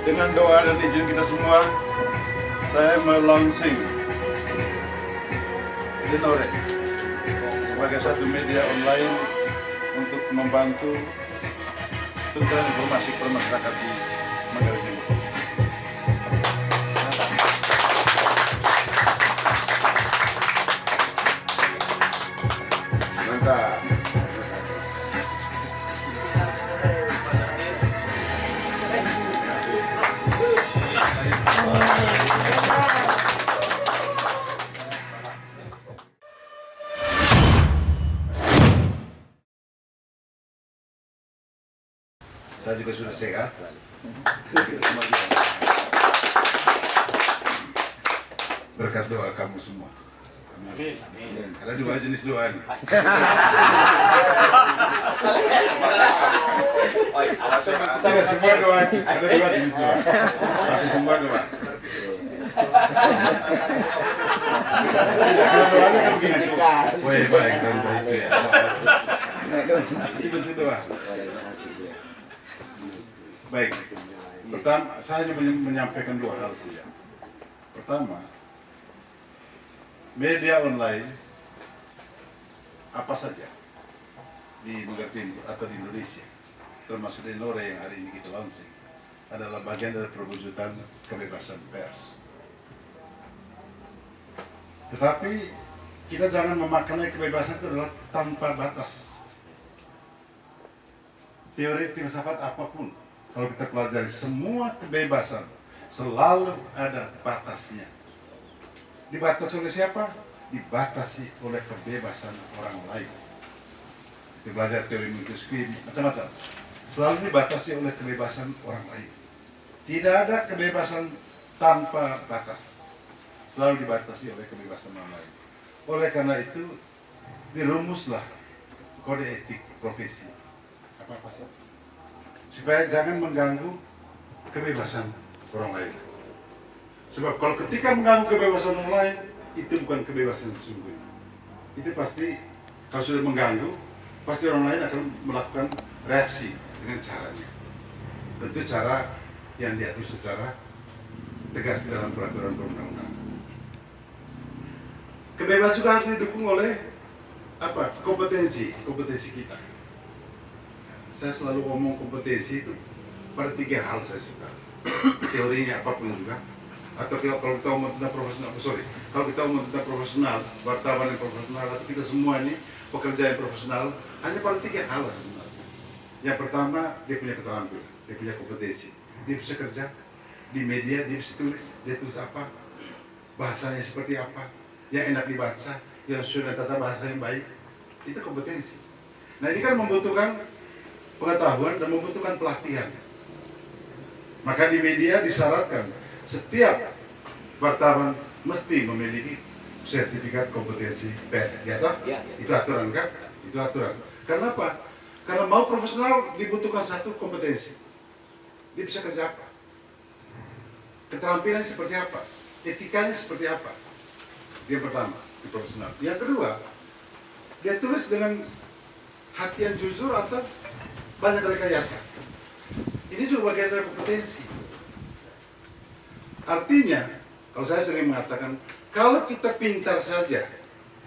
Dengan doa dan izin kita semua, saya melaunching Linore sebagai satu media online untuk membantu tentang informasi masyarakat di Manggarai Timur. Mantap. Saya juga sudah sehat. Berkat doa kamu semua. Amin. Ada dua jenis doa nih. Tidak semua doa. Ada dua jenis doa. Tapi semua doa. Doanya kan begini. Woi baik dan baik ya. Itu bentuk doa. Baik, pertama saya hanya menyampaikan dua hal saja. Pertama, media online apa saja di Manggarai Timur atau di Indonesia, termasuk di Linore yang hari ini kita launching, adalah bagian dari perwujudan kebebasan pers. Tetapi kita jangan memaknai kebebasan itu adalah tanpa batas. Teori filsafat apapun, kalau kita pelajari semua kebebasan selalu ada batasnya. Dibatasi oleh siapa? Dibatasi oleh kebebasan orang lain. Kita belajar teori Montesquieu macam-macam. Selalu dibatasi oleh kebebasan orang lain. Tidak ada kebebasan tanpa batas. Selalu dibatasi oleh kebebasan orang lain. Oleh karena itu dirumuslah kode etik profesi. Apa sih? Supaya jangan mengganggu kebebasan orang lain. Sebab kalau ketika mengganggu kebebasan orang lain, itu bukan kebebasan sesungguhnya. Itu pasti, kalau sudah mengganggu, pasti orang lain akan melakukan reaksi dengan caranya. Tentu cara yang diatur secara tegas dalam peraturan perundang-undangan. Kebebasan juga harus didukung oleh kompetensi kita. Saya selalu ngomong kompetensi itu pada tiga hal saya suka. Teorinya apapun juga. Atau kalau kita ngomong tentang profesional, kalau kita ngomong tentang profesional, wartawan yang profesional, atau kita semua ini pekerja yang profesional, hanya pada tiga hal sebenarnya. Yang pertama, dia punya keterampilan, dia punya kompetensi. Dia bisa kerja di media, dia bisa tulis, dia tulis apa, bahasanya seperti apa, yang enak dibaca, yang sudah tata bahasa yang baik, itu kompetensi. Nah ini kan membutuhkan pengetahuan dan membutuhkan pelatihan. Maka di media disyaratkan setiap wartawan mesti memiliki sertifikat kompetensi pers. Ya toh? Ya. Itu aturan kan? Itu aturan. Karena apa? Karena mau profesional dibutuhkan satu kompetensi. Dia bisa kerja apa? Keterampilan seperti apa? Etikanya seperti apa? Yang pertama, di profesional. Yang kedua, dia tulis dengan hati yang jujur atau banyak rekayasa. Ini juga bagian dari kompetensi. Artinya, kalau saya sering mengatakan, kalau kita pintar saja,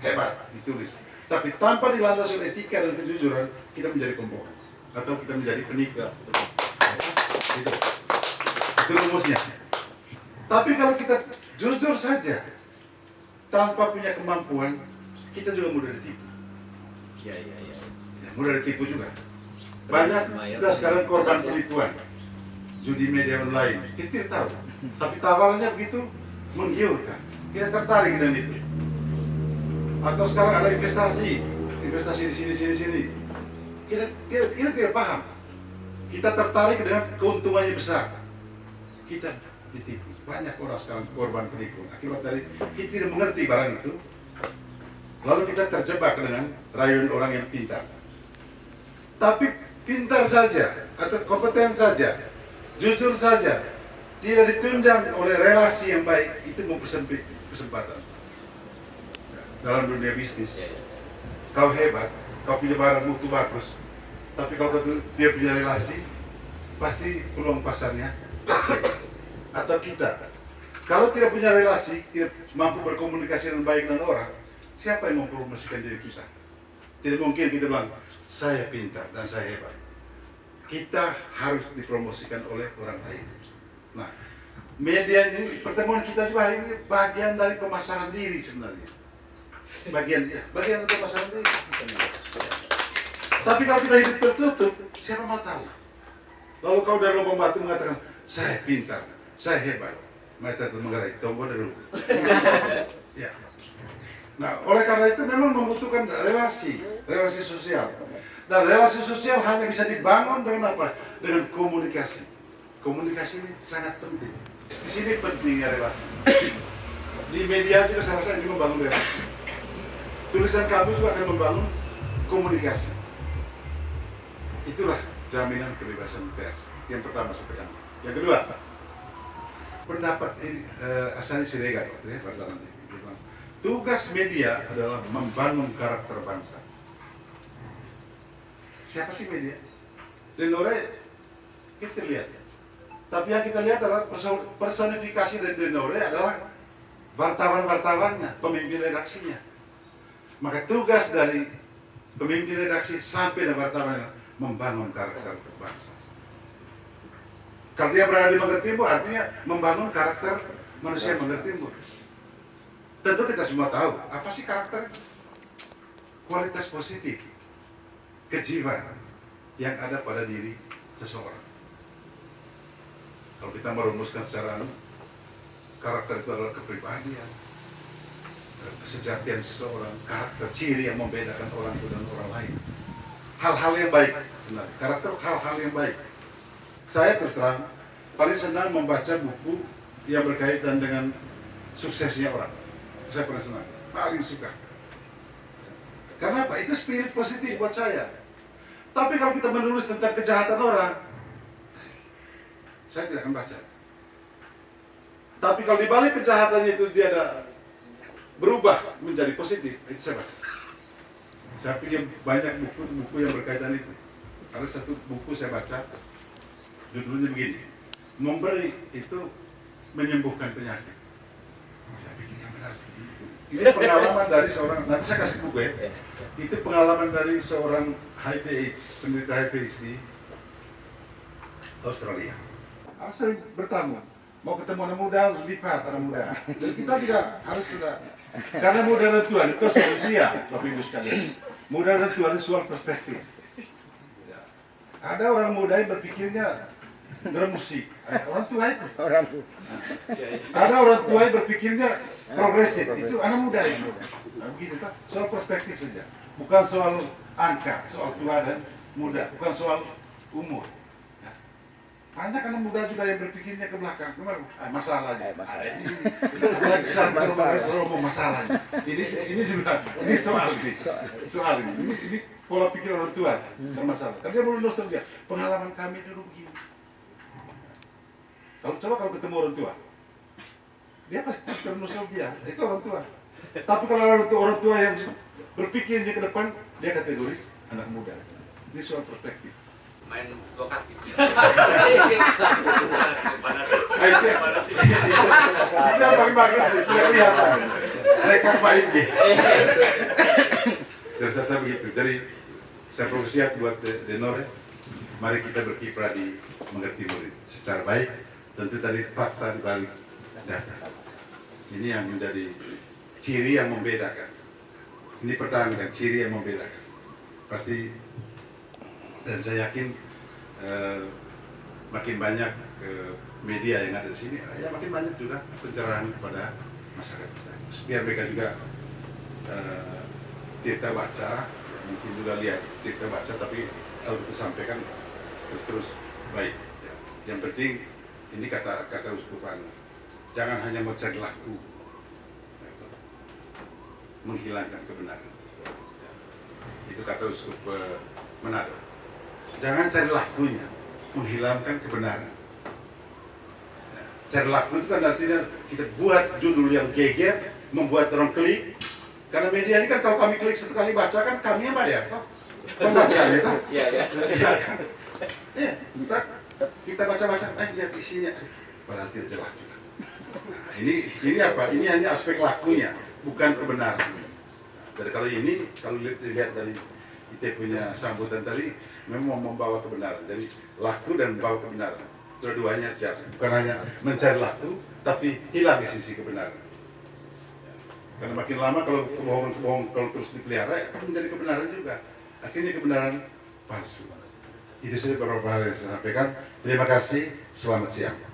hebat ditulis, tapi tanpa dilandasi oleh etika dan kejujuran, kita menjadi pembohong atau kita menjadi penipu. Itu rumusnya. Tapi kalau kita jujur saja, tanpa punya kemampuan, kita juga mudah ditipu. Ya, mudah ditipu juga. Banyak kita sekarang korban penipuan, judi media online, kita tidak tahu. Tapi tawarannya begitu menggiurkan, kita tertarik dengan itu. Atau sekarang ada investasi di sini. Kita tidak paham. Kita tertarik dengan keuntungannya besar. Kita ditipu. Banyak orang sekarang korban penipuan akibat dari kita tidak mengerti barang itu. Lalu kita terjebak dengan rayuan orang yang pintar. Tapi pintar saja atau kompeten saja, jujur saja, tidak ditunjang oleh relasi yang baik, itu mempersempit kesempatan. Dalam dunia bisnis, kau hebat, kau punya barang mutu bagus, tapi kalau dia punya relasi, pasti peluang pasarnya atau kita. Kalau tidak punya relasi, tidak mampu berkomunikasi dengan baik dengan orang, siapa yang mempromosikan diri kita? Tidak mungkin kita bilang, saya pintar dan saya hebat. Kita harus dipromosikan oleh orang lain. Nah, media ini, pertemuan kita juga hari ini bagian dari pemasaran diri sebenarnya. Bagian dari pemasaran diri. Tapi kalau kita hidup tertutup, siapa mau tahu? Lalu kau dari lubang batu mengatakan, saya pintar, saya hebat. Mereka menggerai tombol dulu. Ya. Nah, oleh karena itu memang membutuhkan relasi sosial. Dan relasi sosial hanya bisa dibangun dengan apa? Dengan komunikasi. Komunikasi ini sangat penting. Di sini pentingnya relasi. Di media juga saya rasa ini membangun relasi. Tulisan kami juga akan membangun komunikasi. Itulah jaminan kebebasan pers. Yang pertama saya tekan. Yang kedua, pendapat ini Asani Siregar ya, tugas media adalah membangun karakter bangsa. Siapa sih media? Denore kita lihat. Tapi yang kita lihat adalah personifikasi dari Denore adalah wartawan-wartawannya, pemimpin redaksinya. Maka tugas dari pemimpin redaksi sampai dan wartawannya membangun karakter bangsa. Kalau dia berada di Manggar Timur, artinya membangun karakter manusia Manggar Timur. Tentu kita semua tahu, apa sih karakter? Kualitas positif, kejiwaan yang ada pada diri seseorang. Kalau kita merumuskan secara karakter itu adalah kepribadian, kesejatian seseorang, karakter ciri yang membedakan orang itu dan orang lain. Hal-hal yang baik, sebenarnya. Karakter hal-hal yang baik. Saya terus terang paling senang membaca buku yang berkaitan dengan suksesnya orang. Saya pernah senang, paling suka. Karena apa? Itu spirit positif buat saya. Tapi kalau kita menulis tentang kejahatan orang, saya tidak akan baca. Tapi kalau di balik kejahatannya itu dia ada berubah menjadi positif, itu saya baca. Saya pikir banyak buku yang berkaitan itu. Ada satu buku saya baca, judulnya begini, memberi itu menyembuhkan penyakit. Saya pikir yang benar. Ini pengalaman dari seorang, nanti saya kasih buku ya. Itu pengalaman dari seorang HIV/AIDS, penderita HIV/AIDS di Australia. Harus sering bertamu, mau ketemu anak muda, lipat anak muda. Dan kita juga harus sudah, karena muda dan tua itu usia, Bapak Ibu sekalian. Muda dan tua itu soal perspektif. Ada orang muda yang berpikirnya bermusik, orang tua itu. Ada orang tua yang berpikirnya progresif, itu anak muda itu. Nah, begitu kan? Soal perspektif saja, bukan soal angka, soal tua dan muda, bukan soal umur. Banyak anak muda juga yang berpikirnya ke belakang, masalahnya. Masalahnya. Ini juga, ini soal ini pola pikir orang tua bermasalah. Tapi dia belum nostalgia. Pengalaman kami dulu begini. Kalau ketemu orang tua, dia pasti bernostalgia. Itu orang tua. Tapi kalau orang tua yang berpikirnya ke depan, dia kategori anak muda. Ini soal perspektif. Main lokasi. Ini yang paling bagus, tidak kelihatan. Mereka baik nih. Dan saya begitu. Jadi saya profesiat buat Denore. Mari kita berkiprah di Manggar Timur secara baik. Tentu tadi fakta di balik data. Ini yang menjadi ciri yang membedakan. Ini pertahankan ciri yang membedakan. Pasti, dan saya yakin makin banyak media yang ada di sini, ya makin banyak juga pencerahan kepada masyarakat kita. Biar mereka juga tidak baca, mungkin juga lihat tidak baca, tapi kalau kita sampaikan terus baik. Ya. Yang penting ini kata Uskup Anu, jangan hanya mencari laku, menghilangkan kebenaran. Ya. Itu kata Uskup Manado. Jangan cari lakunya, menghilangkan kebenaran. Nah, cari laku itu kan artinya kita buat judul yang geger, membuat orang klik. Karena media ini kan kalau kami klik satu kali baca kan kami yang bayar, toh. Pembacaan itu. Iya. Kita baca-baca, lihat isinya, padahal tidak jelas juga. Nah, ini apa? Ini hanya aspek lakunya, bukan kebenaran. Jadi kalau dilihat dari kita punya sambutan tadi, memang membawa kebenaran. Jadi laku dan membawa kebenaran. Dua-duanya bukan hanya mencari laku, tapi hilang di sisi kebenaran. Karena makin lama kalau kebohongan kalau terus dipelihara, akan menjadi kebenaran juga. Akhirnya kebenaran palsu. Itu saja beberapa hal yang saya sampaikan. Terima kasih. Selamat siang.